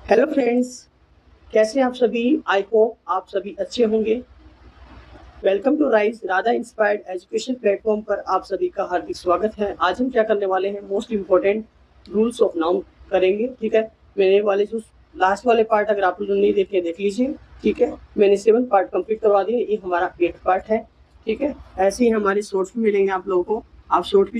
Hello friends, कैसे हैं आप सभी। आई होप आप सभी अच्छे होंगे। Welcome to rise Radha inspired education platform पर आप सभी का हार्दिक स्वागत है। आज हम क्या करने वाले हैं, most important rules of noun करेंगे। ठीक है, मैंने वाले जो लास्ट वाले पार्ट अगर आप लोग नहीं देखे देख लीजिए। ठीक है, मैंने 7 पार्ट कंप्लीट करवा दिए, ये हमारा 8 पार्ट है। ठीक है, ऐसे ही हमारे शॉर्ट्स भी मिलेंगे आप लोगों को, आप शॉर्ट्स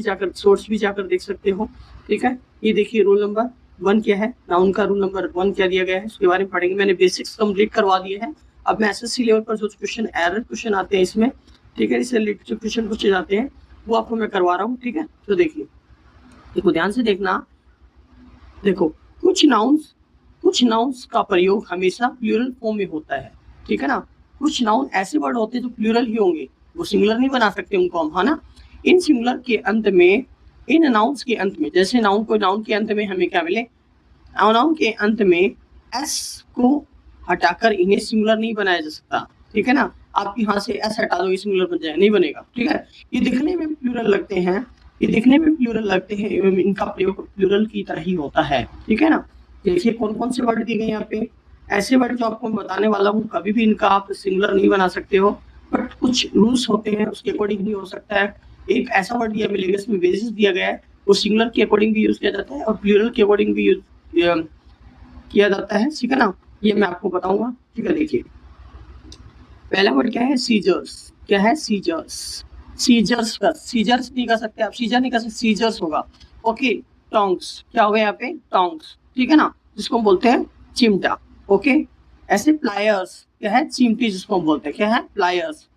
भी जाकर देख सकते हो। ठीक है, ये देखिए रूल नंबर 1 क्या है, नाउन का रूल नंबर 1 क्या दिया गया है उसके बारे में पढ़ेंगे। मैंने बेसिक्स कंप्लीट करवा दिए हैं। अब मैं एसएससी लेवल पर जो क्वेश्चन आते हैं इसमें, ठीक है, इससे रिलेटेड जो क्वेश्चन पूछे जाते हैं वो आपको मैं करवा रहा हूँ। ठीक है, तो देखो ध्यान से देखना। देखो, कुछ नाउन्स का प्रयोग हमेशा प्लूरल फॉर्म में होता है। ठीक है ना, कुछ नाउन ऐसे वर्ड होते हैं जो प्लूरल ही होंगे, वो सिंगुलर नहीं बना सकते उनको हम, है ना। इन सिंगुलर के अंत में, इन नाउन्स के अंत में, जैसे नाउन के अंत में हमें क्या मिले, नाउन के अंत में एस को हटाकर इन्हें सिंगुलर नहीं बनाया जा सकता। ठीक है ना, आप यहाँ से एस हटा दो, ये सिंगुलर बन जाए, नहीं बनेगा। ठीक है, ये दिखने में प्लूरल लगते हैं, एवं इनका प्रयोग प्लूरल की तरह ही होता है। ठीक है ना, देखिए कौन कौन से वर्ड दिए गए यहाँ पे, ऐसे वर्ड जो आपको बताने वाला हूँ, कभी भी इनका आप सिंगुलर नहीं बना सकते हो, बट कुछ रूल्स होते हैं उसके अकॉर्डिंग भी हो सकता है। एक ऐसा वर्ड दिया मिलेगा, इसमें वेजेस दिया गया है, वो सिंगुलर के अकॉर्डिंग भी यूज किया जाता है और प्लूरल के अकॉर्डिंग भी किया जाता है। ठीक है ना, ये मैं आपको बताऊंगा। ठीक है, देखिए पहला वर्ड क्या है, सीजर्स। क्या है, सीजर्स। सीजर्स का सीजर्स नहीं कर सकते आप, सीजर नहीं कर सकते, सीजर्स होगा। ओके, टोंग्स, क्या हो गया यहाँ पे, टोंग्स। ठीक है ना, जिसको हम बोलते हैं चिमटा। ओके, ऐसे प्लायर्स, क्या है, चिमटी जिसको हम बोलते हैं, क्या है, प्लायर्स।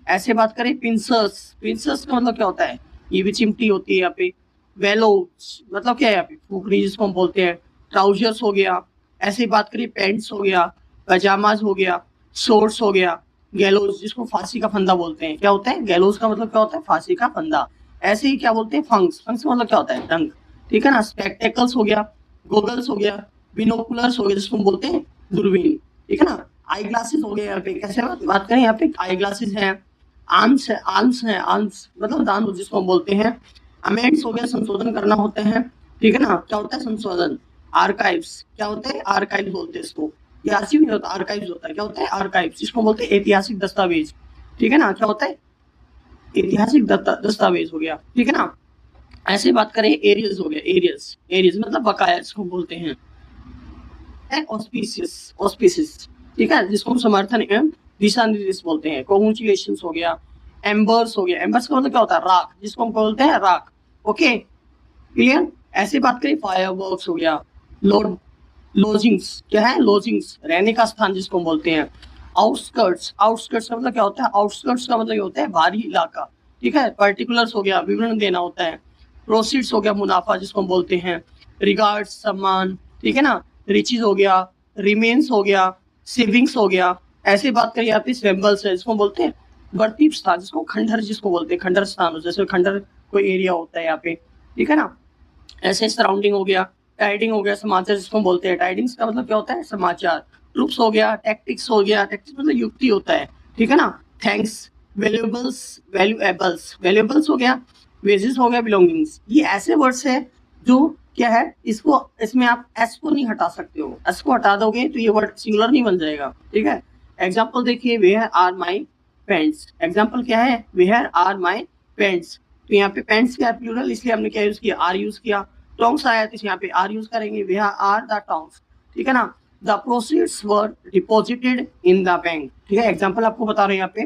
ऐसे बात करें पिंसर्स, पिंसर्स का मतलब क्या होता है, ये भी चिमटी होती है यहाँ पे। वेलोज मतलब क्या है यहाँ पे, फुकरी जिसको हम बोलते हैं। ट्राउजर्स हो गया। ऐसे बात करें पेंट्स हो गया, पजामाज हो गया, शॉर्ट्स हो गया। गैलोज जिसको फांसी का फंदा बोलते हैं, क्या होता है, गैलोज का मतलब क्या होता है, फांसी का फंदा। ऐसे ही क्या बोलते हैं, फंक्स, फंक्स मतलब क्या होता है, रंग। ठीक है ना, स्पेक्टेकल्स हो गया, गोगल्स हो गया, बिनोकुलर्स हो गया जिसको हम बोलते हैं दूरबीन। ठीक है ना, आई ग्लासेस हो गए यहाँ पे, कैसे बात करें यहाँ पे, आई ग्लासेस है। आर्म्स मतलब दान जिसको हम बोलते हैं। अमेंड्स हो गया, संशोधन करना होते हैं। ठीक है ना, क्या होता है, संशोधन। आर्काइव्स, क्या होते हैं, आर्काइव्स बोलते हैं इसको। ये आर्चिव नहीं होता, आर्काइव्स होता है। क्या होता है, आर्काइव्स, जिसको बोलते हैं ऐतिहासिक दस्तावेज। ठीक है ना, क्या होता है, ऐतिहासिक दस्तावेज हो गया। ठीक है ना, ऐसे बात करें एरियल्स हो गया, एरियल्स, एरियल्स मतलब बकाया जिसको बोलते हैं। ऑस्पिशियस, ऑस्पिशियस, ठीक है, जिसको हम समर्थन एवं दिशा निर्देश बोलते हैं। कॉन्ग्रेचुलेशंस हो गया। एम्बर्स हो गया, एम्बर्स का मतलब क्या होता है, राख, जिसको हम बोलते हैं राख। Okay, clear. ऐसे बात करें फायरवर्क्स हो गया। लोड लॉजिंग्स, क्या है, लॉजिंग्स रहने का स्थान जिसको हम बोलते हैं। आउटस्कर्ट्स, आउटस्कर्ट्स का मतलब क्या होता है, आउटस्कर्ट्स का मतलब ये होता है बाहरी इलाका। ठीक है, पर्टिकुलर्स हो गया, विवरण देना होता है। प्रोसीड्स हो गया, मुनाफा जिसको हम बोलते हैं। रिगार्ड्स, सम्मान। ठीक है ना, रिचीज हो गया, रिमेन्स हो गया, सेविंग्स हो गया। ऐसे बात करिए आप, सिंबल्स है जिसको बोलते हैं बढ़ती स्थान, जिसको खंडर जिसको बोलते हैं, खंडर स्थान, जैसे खंडर कोई एरिया होता है यहाँ पे। ठीक है ना, ऐसे सराउंडिंग हो गया, टाइडिंग हो गया, समाचार जिसको बोलते हैं। टाइडिंग्स का मतलब क्या होता है, समाचार। ट्रूप्स हो गया, टैक्टिक्स हो गया, टैक्टिक्स मतलब युक्ति होता है। ठीक है ना, थैंक्स, वैल्यूएबल्स, वैल्यूएबल्स हो गया, वेजेस हो गया, बिलोंगिंग्स। ये ऐसे वर्ड्स है जो क्या है, इसको इसमें आप एस को नहीं हटा सकते हो, एस को हटा दोगे तो ये वर्ड सिंगुलर नहीं बन जाएगा। ठीक है, एग्जाम्पल देखिए, where are my pants. Example क्या है, वेयर आर माई पेंट्स। तो यहाँ पे पेंट्स क्या है, प्लूरल, इसलिए हमने क्या यूज किया, आर यूज किया। टोंग्स आया तो यहाँ पे आर यूज करेंगे, वेयर आर द टोंग्स। ठीक है ना, the proceeds were deposited in the bank. ठीक है, एग्जाम्पल आपको बता रहे हैं यहाँ पे,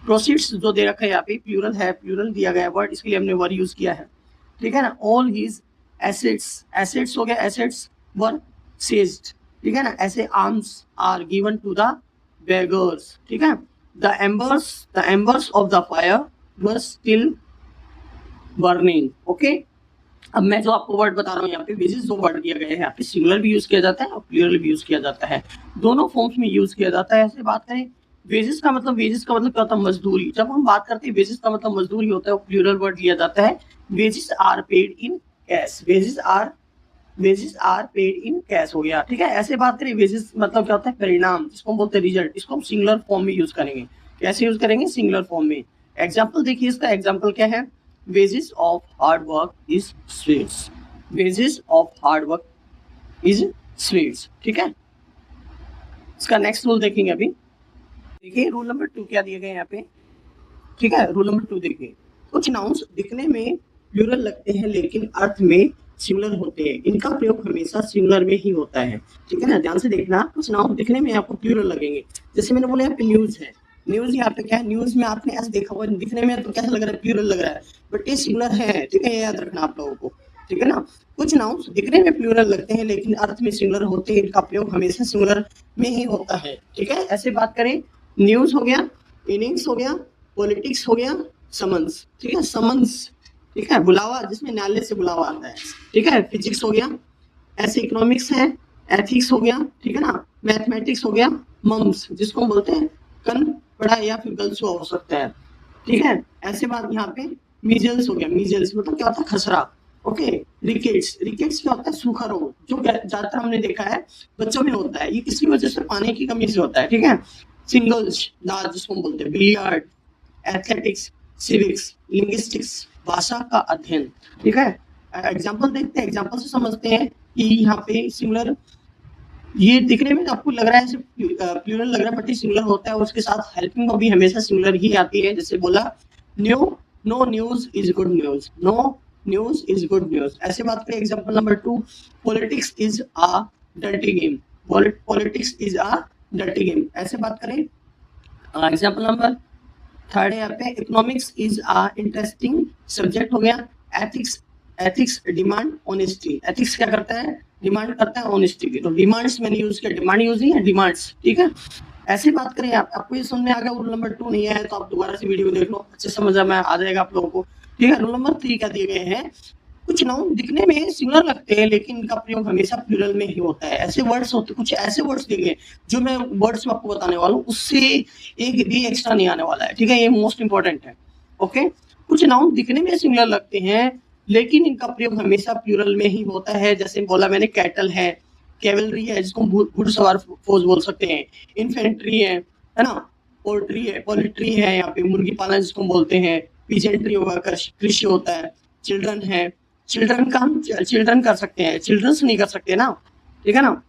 प्रोसीड्स जो दे रखा है यहाँ पे प्लूरल है, प्लूरल दिया गया वर्ड, इसके लिए हमने वर्ड यूज किया है। ठीक है ना, ऑल हिज एसेट्स, एसेट्स हो गया, एसेट्स वर सीज्ड। ठीक है ना, ऐसे alms are given to the beggars. ठीक है, the embers of the fire were still burning. Okay, अब मैं जो आपको वर्ड बता रहा हूँ यहाँ पे, वेजेस जो वर्ड दिया गया है यहाँ पे, सिंगुलर भी यूज किया जाता है और प्लूरल भी यूज किया जाता है, दोनों फॉर्म्स में यूज किया जाता है। ऐसे बात करें वेजेस का मतलब क्या होता है, मजदूरी। जब हम बात करते हैं वेजेस का मतलब मजदूरी होता है, वो प्लूरल वर्ड लिया जाता है। Wages are paid in cash, wages are paid in cash हो गया। ठीक है, ऐसे बात करें वेजेस मतलब क्या होता है, परिणाम, जिसको हम बोलते हैं रिजल्ट, इसको हम सिंगुलर फॉर्म में यूज करेंगे। कैसे यूज करेंगे, सिंगुलर फॉर्म में। एग्जाम्पल देखिए, इसका एग्जाम्पल क्या है, wages of hard work is sweets, wages of hard work is sweets. ठीक है, इसका नेक्स्ट रूल देखेंगे अभी। देखिए रूल नंबर 2 क्या दिए गए यहाँ पे। ठीक है, रूल नंबर 2 देखिए, कुछ नाउन्स दिखने में प्लूरल लगते हैं लेकिन अर्थ में सिंगुलर होते हैं, इनका प्रयोग हमेशा सिंगुलर में ही होता है। ठीक है ना, ध्यान से देखना, कुछ नाउन दिखने में आपको प्लूरल लगेंगे, जैसे मैंने बोला यहाँ पे न्यूज है, न्यूज यहाँ पे क्या है, न्यूज में आपने ऐसे देखा हुआ, दिखने में तो कैसा लग रहा है, प्लूरल लग रहा है, बट ये सिंगुलर है। ठीक है, ये याद रखना आप लोगों को। ठीक है ना, कुछ नाउन्स दिखने में प्लूरल लगते हैं लेकिन अर्थ में सिंगुलर होते हैं, इनका प्रयोग हमेशा सिंगुलर में ही होता है। ठीक है, ऐसे बात करें, न्यूज हो गया, इनिंग्स हो गया, पॉलिटिक्स हो गया, समन्स। ठीक है, समन्स, ठीक है, बुलावा, जिसमें न्यायालय से बुलावा आता है। ठीक है, फिजिक्स हो गया, ऐसे इकोनॉमिक्स है, एथिक्स हो गया। ठीक है ना, मैथमेटिक्स हो गया, मम्स, जिसको बोलते हैं कन पढ़ा या फिर गलसुआ हो सकता है। ठीक है, ऐसे बात यहाँ पे मीजल्स हो गया, मीजल्स मतलब क्या होता है, खसरा। ओके, रिकेट्स, रिकेट्स क्या होता है, सूखा रोग, जो ज्यादातर हमने देखा है बच्चों में होता है, ये किसी वजह से पानी की कमी से होता है। ठीक है, सिंगल्स, दाद जिसको हम बोलते हैं, बिलियर्ड, एथलेटिक्स, सिविक्स, लिंग्विस्टिक्स, भाषा का अध्ययन। ठीक है, एग्जाम्पल देखते हैं, एग्जाम्पल से समझते हैं कि यहाँ पे सिंगुलर, ये दिखने में आपको लग रहा है प्लूरल लग रहा है, बट ये सिंगुलर होता है, और उसके साथ हेल्पिंग भी हमेशा सिंगुलर ही आती है। जैसे बोला, no news is good news, no news is good news. ऐसे बात करें, example number 2, politics is a dirty game, politics is a dirty game. ऐसे बात करें, एग्जाम्पल नंबर 3 यहाँ पे, economics is a interesting subject हो गया। Ethics, ethics demand honesty, ethics क्या करता है, डिमांड करता है ऑनेस्टी की, तो डिमांड्स मैंने यूज किया, डिमांड यूज नहीं है, डिमांड्स। ठीक है, ऐसी बात करें, आपको ये समझ में आ गया, रूल नंबर 2 नहीं है तो आप दोबारा से वीडियो देख लो, अच्छे समझ में आ जाएगा आप लोगों को। ठीक है, रूल नंबर 3 क्या दिए गए हैं, कुछ नाउन दिखने में सिमिलर लगते हैं लेकिन इनका प्रयोग हमेशा प्लूरल में ही होता है। ऐसे वर्ड्स होते, कुछ ऐसे वर्ड्स देंगे जो मैं वर्ड्स में आपको बताने वाला हूँ, उससे एक भी एक्स्ट्रा नहीं आने वाला है। ठीक है, ये मोस्ट इंपॉर्टेंट है। ओके, कुछ नाउन दिखने में सिमिलर लगते हैं लेकिन इनका प्रयोग हमेशा प्लूरल में ही होता है। जैसे बोला मैंने, कैटल है, कैवलरी है जिसको घुड़सवार फौज बोल सकते हैं, इन्फेंट्री है ना, पोल्ट्री है, पोल्ट्री है, यहाँ पे मुर्गी पालन जिसको बोलते हैं, पीजेंट्री होगा, कृषि होता है, चिल्ड्रन है, चिल्ड्रन का हम चिल्ड्रन कर सकते हैं, चिल्ड्रंस नहीं कर सकते ना। ठीक है ना,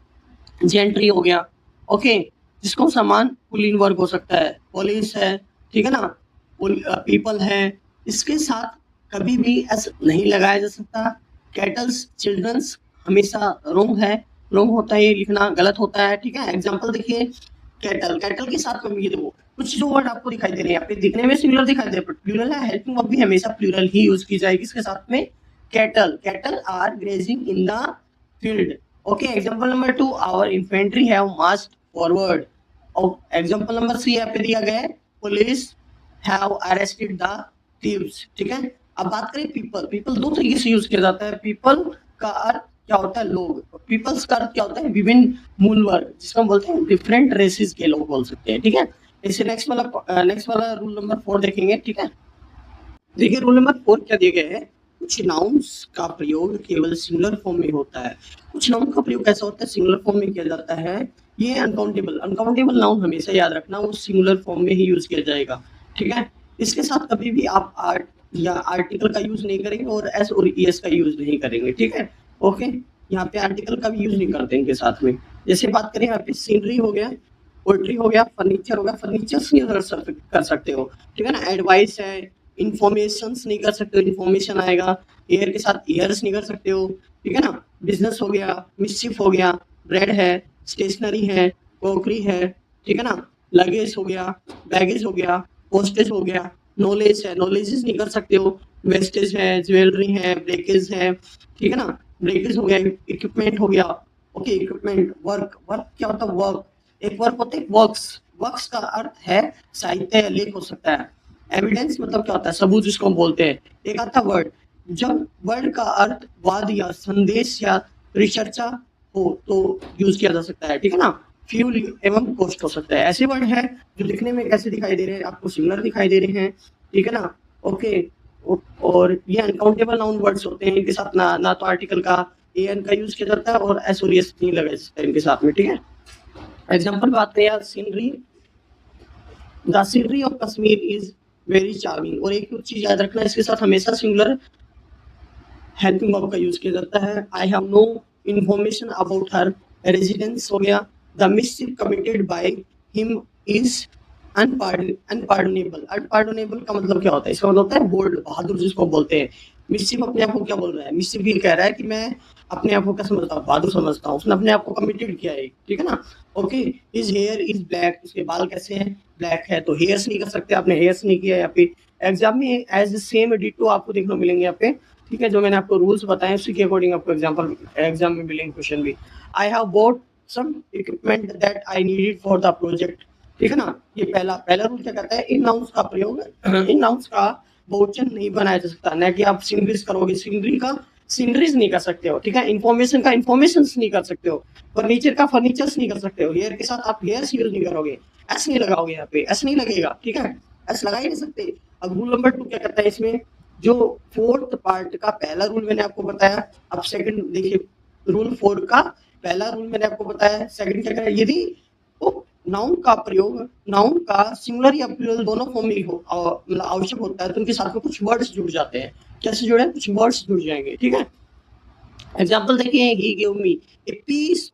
जेंट्री हो गया, ओके, जिसको समान पुलिन वर्ग हो सकता है, पुलिस है। ठीक है ना, पीपल है, इसके साथ कभी भी एस नहीं लगाया जा सकता। कैटल्स, चिल्ड्रंस हमेशा रोंग है, रोंग होता है, ये लिखना गलत होता है। ठीक है, एग्जाम्पल देखिए, कैटल, कैटल के साथ में देखो कुछ जो वर्ड आपको दिखाई दे रहे हैं यहाँ पे, दिखने में सिमिलर दिखाई दे रहे हैं, प्लूरल है, हेल्पिंग वर्ब भी हमेशा प्लूरल ही यूज की जाएगी इसके साथ में। Cattle, cattle are grazing in the field. Okay, example number 2, our infantry have marched forward. और एग्जांपल नंबर 3 यहाँ पे दिया गया है, police have arrested the thieves. ठीक है, अब बात करें पीपल, पीपल दो तरीके से यूज किया जाता है। पीपल का अर्थ क्या होता है, लोग, पीपल्स का अर्थ क्या होता है, विभिन्न मूल वर्ग, जिसको हम बोलते हैं डिफरेंट रेसेस के लोग बोल सकते हैं। ठीक है, इसे नेक्स्ट वाला रूल नंबर 4 देखेंगे। ठीक है, देखिए रूल नंबर 4 क्या दिए गए हैं, कुछ नाउन्स का प्रयोग केवल सिंगुलर फॉर्म में होता है। कुछ नाउन का प्रयोग कैसा होता है, सिंगुलर फॉर्म में किया जाता है। ये अनकाउंटेबल, अनकाउंटेबल नाउन हमेशा याद रखना, वो सिंगुलर फॉर्म में ही यूज किया जाएगा। ठीक है, इसके साथ कभी भी आप आर्ट या आर्टिकल का यूज नहीं करेंगे और एस और ईएस का यूज नहीं करेंगे। ठीक है, ओके, यहाँ पे आर्टिकल का भी यूज नहीं करते इनके साथ में। जैसे बात करें, यहाँ पे सीनरी हो गया, पोल्ट्री हो गया, फर्नीचर हो गया, फर्नीचर नहीं कर सकते हो। ठीक है ना, एडवाइस है, इंफॉर्मेशन नहीं कर सकते हो, इंफॉर्मेशन आएगा, एयर के साथ ईयर्स नहीं कर सकते हो। ठीक है ना, बिजनेस हो गया, मिसचिफ हो गया, ब्रेड है, स्टेशनरी है, क्रोकरी है। ठीक है ना, लगेज हो गया, बैगेज हो गया, पोस्टेज हो गया, नॉलेज है, नॉलेजेस नहीं कर सकते हो, वेस्टेज है, ज्वेलरी है, ब्रेकेज है। ठीक है ना, ब्रेकेज हो गया, इक्विपमेंट हो गया, ओके, इक्विपमेंट, वर्क, वर्क क्या होता है, वर्क, एक वर्क होता है, वर्क्स, वर्क्स का अर्थ है साहित्य, लेख हो सकता है। एविडेंस मतलब क्या होता है, सबूत जिसको हम बोलते हैं। एक आता वर्ड, जब वर्ड का अर्थ वाद या संदेश या परिचर्चा हो तो यूज किया जा सकता है। ठीक है ना, फ्यूल एवं कॉस्ट हो सकता है। ऐसे वर्ड है जो दिखने में कैसे दिखाई दे रहे हैं, आपको सिमिलर दिखाई दे रहे हैं। ठीक है ना, ओके, और ये अनकाउंटेबल नाउन वर्ड्स होते हैं, इनके साथ ना तो आर्टिकल का एन का यूज किया जाता है और एस और एस नहीं लगा सकता इनके साथ में। ठीक है, एग्जाम्पल बात करें, scenery, the scenery of Kashmir is very charming. और एक चीज याद रखना, इसके साथ हमेशा सिंगुलर हेल्पिंग वर्ब का यूज किया जाता है। I have no information about her, residence हो गया। The mischief committed by him is unpardonable. Unpardonable का मतलब क्या होता है? इसका मतलब होता है बोल्ड, बहादुर जिसको बोलते हैं। मिसचिफ अपने आप को क्या बोल रहा है? मिसचिफ ये कह रहा है कि मैं अपने आप को क्या समझता हूँ? बहादुर समझता हूँ। उसने अपने आप को कमिटेड किया है, ठीक है ना? Okay, his here is black, उसके बाल कैसे हैं? ब्लैक है। तो हेयर्स नहीं कर सकते, आपने हेयर्स नहीं किया। यहाँ पे एग्जाम में एज सेम डिटो आपको देखने को मिलेंगे यहाँ पे, ठीक है? जो मैंने आपको रूल्स बताए उसी के अकॉर्डिंग आपको एग्जाम में मिलेंगे क्वेश्चन भी। I have bought some equipment that I needed for the project, ठीक है ना? ये पहला रूल क्या कहता है? इन नाउन्स का प्रयोग, इन नाउन्स का बहुवचन नहीं बनाया जा सकता। न कि आप सीनरीज करोगे, सीनरी का सीनरीज नहीं कर सकते हो, ठीक है? इन्फॉर्मेशन का इन्फॉर्मेशन नहीं कर सकते हो, फर्नीचर का फर्नीचर्स नहीं कर सकते हो। हेयर के साथ आप हेयर्स यूज नहीं करोगे, एस नहीं लगाओगे, यहाँ पे एस नहीं लगेगा, ठीक है? एस लगा ही नहीं सकते। अब रूल नंबर 2 क्या कहता है इसमें? जो फोर्थ पार्ट का पहला रूल मैंने आपको बताया, अब सेकंड देखिए। रूल 4 का पहला रूल मैंने आपको बताया, सेकंड क्या कह रहा है? यदि नाउन का प्रयोग, नाउन का सिंगुलर या प्लूरल दोनों फॉर्म में हो मतलब आवश्यक होता है, तो उनके साथ में कुछ वर्ड्स जुड़ जाते हैं। कैसे जुड़े? कुछ वर्ड्स जुड़ जाएंगे, ठीक है? एग्जाम्पल देखिए, he give me a piece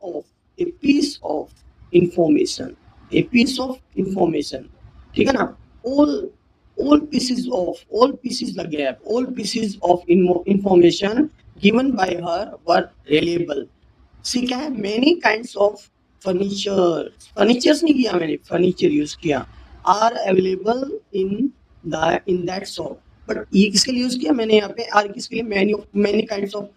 of information, a piece of information, ठीक है ना? all pieces लग गया है, all pieces of information given by her were reliable। सी क्या है? मेनी काइंड्स ऑफ फर्नीचर्स नहीं किया मैंने, फर्नीचर यूज किया। Are available in that shop, but ये किसके लिए यूज किया मैंने यहाँ पे? आर किसके लिए? मेनी काइंड्स ऑफ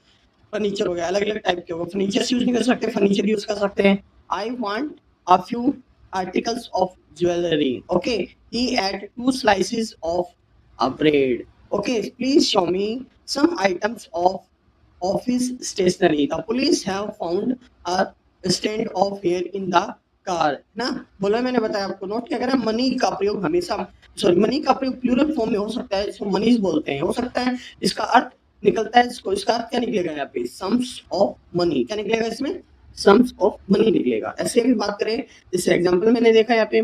फर्नीचर हो गया, अलग अलग टाइप के होगा। फर्नीचर यूज नहीं कर सकते, फर्नीचर यूज कर सकते हैं। I want a few articles of jewellery, okay. He add 2 slices of a bread, okay। Please show me some items of office stationery। The police have found a stand of here in the car, ना? बोला मैंने बताया आपको। Note क्या करें? Money का प्रयोग हमेशा, सॉरी, मनी का प्रयोग प्लूरल फॉर्म में हो सकता है, इसको मनीज बोलते हैं, हो सकता है। इसका अर्थ निकलता है, इसको इसका अर्थ क्या निकलेगा यहाँ पे? Sums of money. क्या निकलेगा इसमें? सम्स ऑफ मनी निकलेगा। ऐसे भी बात करें, जैसे एग्जाम्पल मैंने देखा यहाँ पे,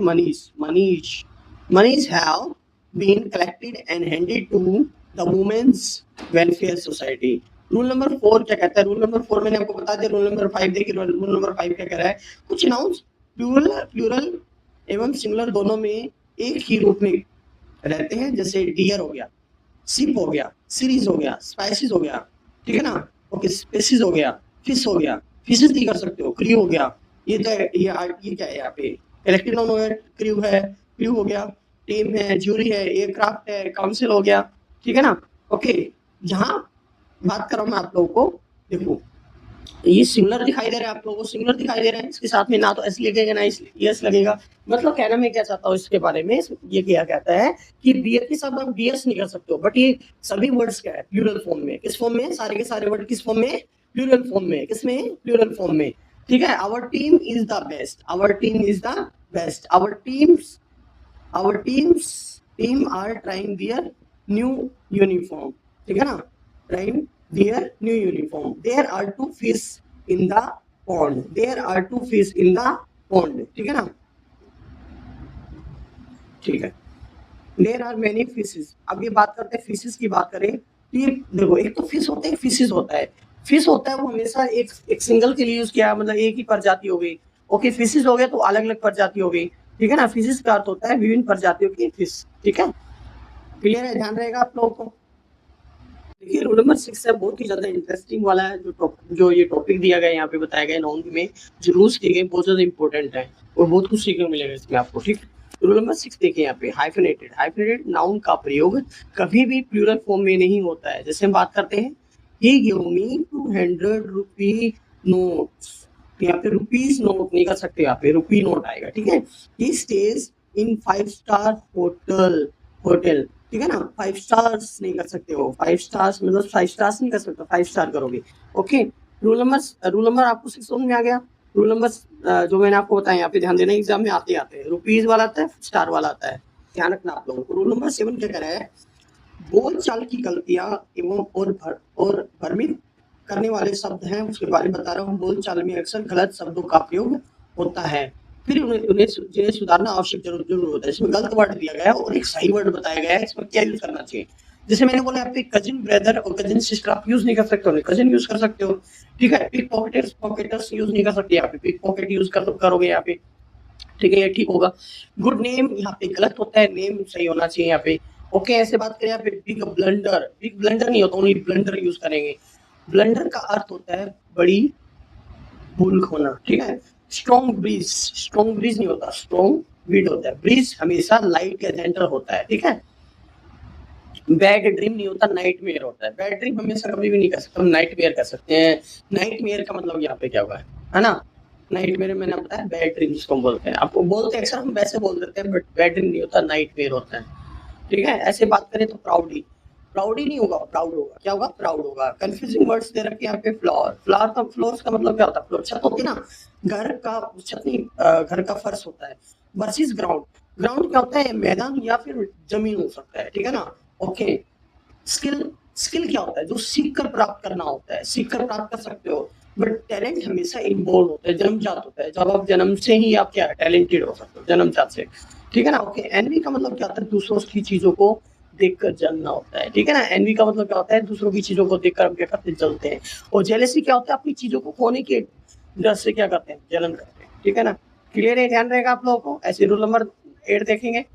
moneys have been collected and handed to the women's welfare society. Rule number 4 क्या कहता है? रूल नंबर 4 मैंने आपको बता दिया। रूल नंबर 5 देखिए, रूल नंबर 5 क्या कह रहा है? कुछ नाउन्स प्लूरल एवं सिंगुलर दोनों में एक ही रूप में रहते हैं, जैसे डियर हो गया, शिप हो गया, सीरीज हो गया, स्पाइसेस हो गया, ठीक है ना? ओके, स्पेसिस हो गया, फिश हो गया, फिशेस नहीं कर सकते हो, क्रू हो गया। ये तो ये क्या है यहाँ पे? इलेक्ट्रिक नाउन हो गया, क्रू हो गया, टीम है, ज्यूरी है, एयरक्राफ्ट है, काउंसिल हो गया, ठीक है ना? ओके, जहाँ बात कर रहा हूँ मैं आप लोगों को, देखो ये सिंगुलर दिखाई दे रहा है, आप लोगों को सिंगुलर दिखाई दे रहा है। इसके साथ में ना तो एस लगेगा ना एस लगेगा। मतलब कहना मैं क्या चाहता हूँ इसके बारे में, ये क्या कहता है कि डियर के साथ आप डीएस नहीं कर सकते हो, बट ये सभी वर्ड्स क्या है? प्लूरल फॉर्म में। किस फॉर्म में? सारे के सारे वर्ड किस फॉर्म में? प्लूरल फॉर्म में। किसमें? प्लूरल फॉर्म में, ठीक है? Our team is the best, our team is the best, our team are trying their new uniform, ठीक है ना? Trying their new uniform। There are 2 fish in the pond, there are 2 fish in the pond, ठीक है ना? ठीक है। There are many fishes। अब ये बात करते हैं फिशेस की बात करें, तो ये देखो, एक तो फिश होता है, एक फिशेस होता है। फिश होता है वो हमेशा एक सिंगल के लिए यूज किया, मतलब एक ही प्रजाति हो गई। ओके, फिशेस हो गया तो अलग अलग प्रजाति हो गई, ठीक है ना? फिशेस का अर्थ होता है विभिन्न प्रजातियों की फिश, ठीक है? क्लियर है? ध्यान रहेगा आप लोगों को। देखिए, रूल नंबर 6 है, बहुत ही ज्यादा इंटरेस्टिंग वाला है। जो ये टॉपिक दिया गया है यहाँ पे बताया गया नाउन में, जो रूल्स दिए गए बहुत ज्यादा इंपॉर्टेंट है और बहुत कुछ सीखने को मिलेगा इसमें आपको, ठीक? रूल नंबर 6 देखिए यहाँ पे, हाइफेनेटेड नाउन का प्रयोग कभी भी प्लूरल फॉर्म में नहीं होता है। जैसे हम बात करते हैं, ही गिव मी 200 रुपी नोट्स, यहाँ पे रुपीज नोट नहीं कर सकते, यहाँ पे रुपी नोट आएगा, ठीक है? ही स्टेज इन 5 स्टार होटल, ठीक है ना? 5 स्टार्स नहीं कर सकते हो, 5 स्टार्स मतलब 5 स्टार्स नहीं कर सकते, 5 स्टार करोगे, ओके? रूल नंबर आपको 6 समझ में आ गया। रूल नंबर जो मैंने आपको बताया, यहाँ पे ध्यान देना, एग्जाम में आते हैं रुपीज वाला आता है, स्टार वाला आता है, ध्यान रखना आप लोगों को। रूल नंबर 7 क्या कह रहा है? बोलचाल की गलतियां एवं और भ्रमित करने वाले शब्द हैं, उसके बारे में बता रहा हूँ। बोलचाल में अक्सर गलत शब्दों का प्रयोग होता है, फिर उन्हें सुधारना आवश्यक जरूर होता है। इसमें गलत वर्ड दिया गया है और एक सही वर्ड बताया गया है, इसमें क्या यूज करना चाहिए। जैसे मैंने बोला यहाँ पे कजिन ब्रदर और कजिन सिस्टर आप यूज नहीं कर सकते हो, कजिन यूज कर सकते हो, ठीक है। पिक पॉकेटर्स पॉकेटर्स यूज नहीं कर सकते, यहाँ पे पिक पॉकेट यूज करोगे यहाँ पे, ठीक है, ये ठीक होगा। गुड नेम यहाँ पे गलत होता है, नेम सही होना चाहिए यहाँ पे। ओके, ऐसे बात करें यहाँ पे बिग ब्लंडर नहीं होता, ओनली ब्लंडर यूज करेंगे। ब्लंडर का अर्थ होता है बड़ी भूल होना, ठीक है। स्ट्रॉन्ग ब्रीज नहीं होता, स्ट्रॉन्ग विंड होता है। ब्रीज हमेशा लाइट या जेंटल होता है, ठीक है। बैड ड्रीम नहीं होता, नाइटमेयर होता है। बैड ड्रीम हमेशा कभी भी नहीं कर सकते, हम नाइटमेयर कर सकते हैं। नाइटमेयर का मतलब यहाँ पे क्या हुआ है ना। नाइटमेयर मैंने बताया बैड ड्रीम जिसको हम बोलते हैं, आपको बोलते हैं अक्सर हम वैसे बोल देते हैं, बट बैड ड्रीम नहीं होता, नाइटमेयर होता है, ठीक है। ऐसे बात करें तो प्राउडी नहीं होगा, प्राउड होगा। क्या होगा? प्राउड होगा। कंफ्यूजिंग वर्ड्स दे रखे यहाँ पे। फ्लोर्स का मतलब क्या होता है? फ्लोर छत होती है ना, घर का छत नहीं, घर का फर्श होता है। वर्सेस ग्राउंड क्या होता है? मैदान या फिर जमीन हो सकता है, ठीक है ना। ओके, स्किल क्या होता है? जो सीख कर प्राप्त करना होता है, सीख कर प्राप्त कर सकते हो। बट टैलेंट हमेशा इनबोर्न होता है, जन्मजात होता है। जब आप जन्म से ही आप क्या टैलेंटेड हो सकते हो, जन्मजात से, ठीक है ना। ओके, एनवी का मतलब क्या होता है? दूसरों की चीजों को देखकर जलना होता है, ठीक है ना। एनवी का मतलब क्या होता है? दूसरों की चीजों को देखकर हम क्या करते हैं? जलते हैं। और जेलेसी क्या होता है? अपनी चीजों को खोने के डर से क्या करते हैं? जलन करते हैं, ठीक है ना। क्लियर है? ध्यान रहेगा आप लोगों को। ऐसे रूल नंबर 8 देखेंगे।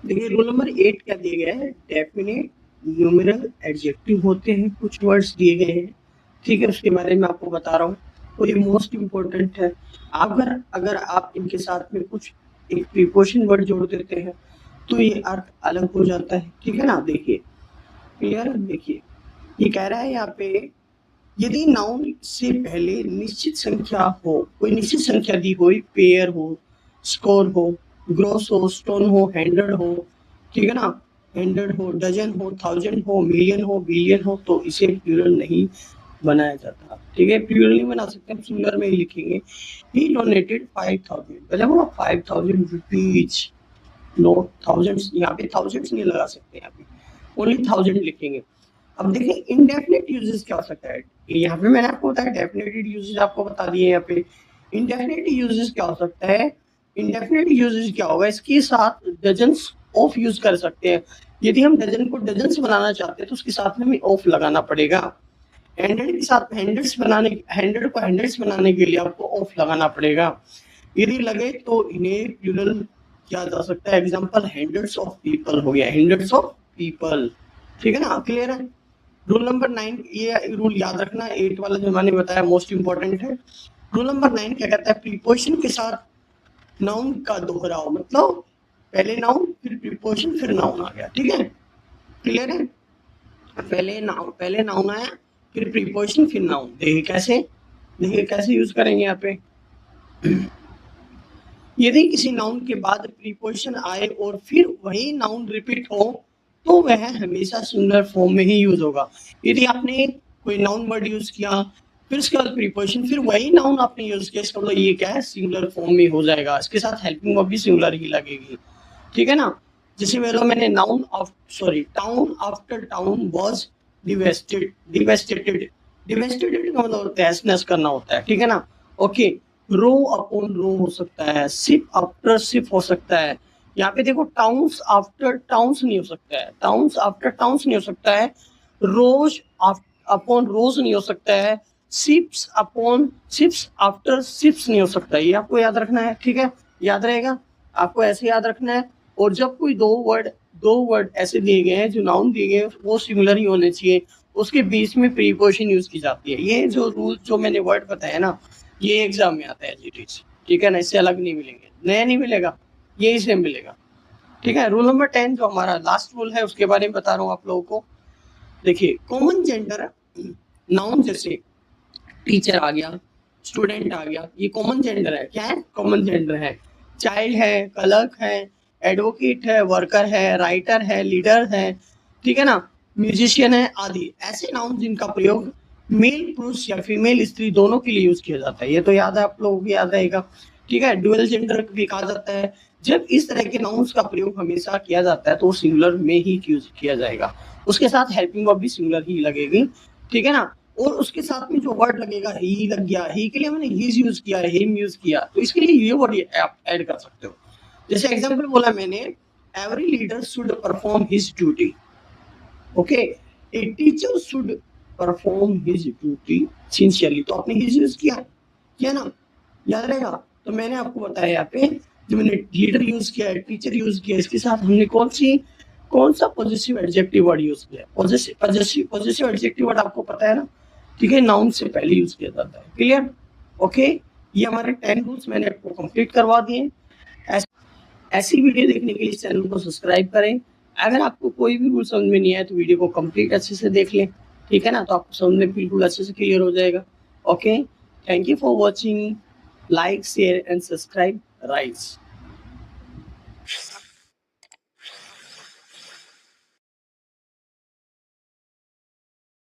देखिए रूल नंबर 8 क्या दिए गए हैं? डेफिनेट, न्यूमेरल, एडजेक्टिव होते हैं, कुछ वर्ड्स दिए गए हैं, ठीक है। उसके बारे में आपको बता रहा हूँ, तो ये मोस्ट इम्पोर्टेंट है। अगर आप इनके साथ में कुछ एक प्रीपोजिशन वर्ड जोड़ देते हैं तो ये अर्थ अलग हो जाता है, ठीक है ना। देखिए क्लियर, देखिए ये कह रहा है यहाँ पे, यदि नाउन से पहले निश्चित संख्या हो, कोई निश्चित संख्या दी हो, पेयर हो, स्कोर हो, ग्रोस हो, स्टोन हो, हंड्रेड हो, ठीक है ना, हंड्रेड हो, डजन हो, थाउजेंड हो, मिलियन हो, बिलियन हो, तो इसे प्लूरल नहीं बनाया जाता, ठीक है। प्लूरल नहीं बना सकते, हम सिंगुलर में ही लिखेंगे। ही डोनेटेड 5000, मतलब वो 5000 रुपीज, नो थाउजेंड्स, यहाँ पे थाउजेंड्स नहीं लगा सकते, यहाँ पे ओनली 1000 लिखेंगे। अब देखिए इनडेफिनेट यूजेस क्या हो सकता है, यहाँ पे मैंने आपको बताया डेफिनेट यूजेस आपको बता दिए यहाँ पे। इनडेफिनेट यूजेस क्या हो सकता है? इनडेफिनेट यूजेस क्या होगा? इसके साथ डजन्स ऑफ यूज कर सकते हैं। यदि हम डजन को डजन्स बनाना चाहते हैं तो उसके साथ में हमें ऑफ लगाना पड़ेगा। हंड्रेड के साथ हंड्रेड्स बनाने के लिए आपको ऑफ लगाना पड़ेगा। यदि लगे तो इन्हें प्लूरल किया जा सकता है। एग्जांपल हंड्रेड्स ऑफ पीपल हो गया, हंड्रेड्स ऑफ पीपल, ठीक है ना। क्लियर है? रूल नंबर 9, ये रूल याद रखना, 8 वाला जो मैंने बताया मोस्ट इंपॉर्टेंट है। रूल नंबर 9 क्या कहता है? प्रीपोजिशन के साथ नाउन का दोहराव, मतलब पहले नाउन फिर प्रीपोजिशन फिर नाउन आ गया, ठीक है। क्लियर है? पहले नाउन आया फिर प्रीपोजिशन फिर नाउन। देखिए कैसे यूज करेंगे यहाँ पे। यदि किसी नाउन के बाद प्रीपोजिशन आए और फिर वही नाउन रिपीट हो तो वह हमेशा सिंगुलर फॉर्म में ही यूज होगा। यदि आपने कोई नाउन वर्ड यूज किया फिर उसके बाद प्रीपोजिशन फिर वही नाउन आपने यूज किया, इसका मतलब ये क्या है? सिंगुलर फॉर्म में हो जाएगा। इसके साथ हेल्पिंग वर्ब भी सिंगुलर ही लगेगी, ठीक है ना। जैसे मैंने town after town was devastated का मतलब तहस नहस करना होता है, ठीक है ना। ओके, रो अपॉन रो हो सकता है, शिप आफ्टर शिप हो सकता है। यहाँ पे देखो टाउन्स आफ्टर टाउन्स नहीं हो सकता है, टाउन्स आफ्टर टाउन्स नहीं हो सकता है, रोज अपॉन रोज नहीं हो सकता है, ships upon ships after ships नहीं हो सकता। ये आपको याद रखना है, ठीक है। याद रहेगा आपको, ऐसे याद रखना है। और जब कोई दो वर्ड ऐसे दिए गए हैं जो नाउन दिए गए हैं वो सिमिलर ही होने चाहिए, उसके बीच में प्रीपोजिशन यूज की जाती है। ये जो रूल जो मैंने वर्ड बताया ना, ये एग्जाम में आता है जीटीज, ठीक है ना। इससे अलग नहीं मिलेंगे, नया नहीं मिलेगा, यही सेम मिलेगा, ठीक है। रूल नंबर 10 जो हमारा लास्ट रूल है उसके बारे में बता रहा हूँ आप लोगों को। देखिए कॉमन जेंडर नाउन जैसे टीचर आ गया, स्टूडेंट आ गया, ये कॉमन जेंडर है। क्या है? कॉमन जेंडर है। चाइल्ड है, क्लर्क है, एडवोकेट है, वर्कर है, राइटर है, लीडर है, ठीक है ना, म्यूजिशियन है आदि। ऐसे नाउन जिनका प्रयोग मेल पुरुष या फीमेल स्त्री दोनों के लिए यूज किया जाता है। ये तो याद है आप लोगों को, याद रहेगा, ठीक है। डुअल जेंडर भी कहा जाता है। जब इस तरह के नाउन्स का प्रयोग हमेशा किया जाता है तो सिंगुलर में ही यूज किया जाएगा। उसके साथ हेल्पिंग वर्ब भी सिंगुलर ही लगेगी, ठीक है ना। और उसके साथ में जो वर्ड लगेगा, ही लग गया, ही के लिए मैंने हिज यूज किया, हिम यूज किया, तो इसके लिए ये वर्ड आप ऐड कर सकते हो। जैसे एग्जांपल बोला मैंने, every leader should perform his duty, okay, a teacher should perform his duty sincerely. तो आपने हिज यूज किया ना, याद रहेगा। तो मैंने आपको बताया यहाँ पे, जो मैंने लीडर यूज किया है, टीचर यूज किया, इसके साथ हमने कौन सा पॉजिटिव एडजेक्टिव वर्ड यूज किया। पॉजिटिव एडजेक्टिव वर्ड आपको पता है ना, ठीक है, नाउन से पहले यूज किया जाता है। क्लियर? ओके, ये हमारे 10 रूल्स मैंने आपको कंप्लीट करवा दिए। ऐसी वीडियो देखने के लिए चैनल को सब्सक्राइब करें। अगर आपको कोई भी रूल समझ में नहीं आया तो वीडियो को कंप्लीट अच्छे से देख लें, ठीक है ना, तो आपको समझ में बिल्कुल अच्छे से क्लियर हो जाएगा। Okay, thank you for watching, like share and subscribe rise.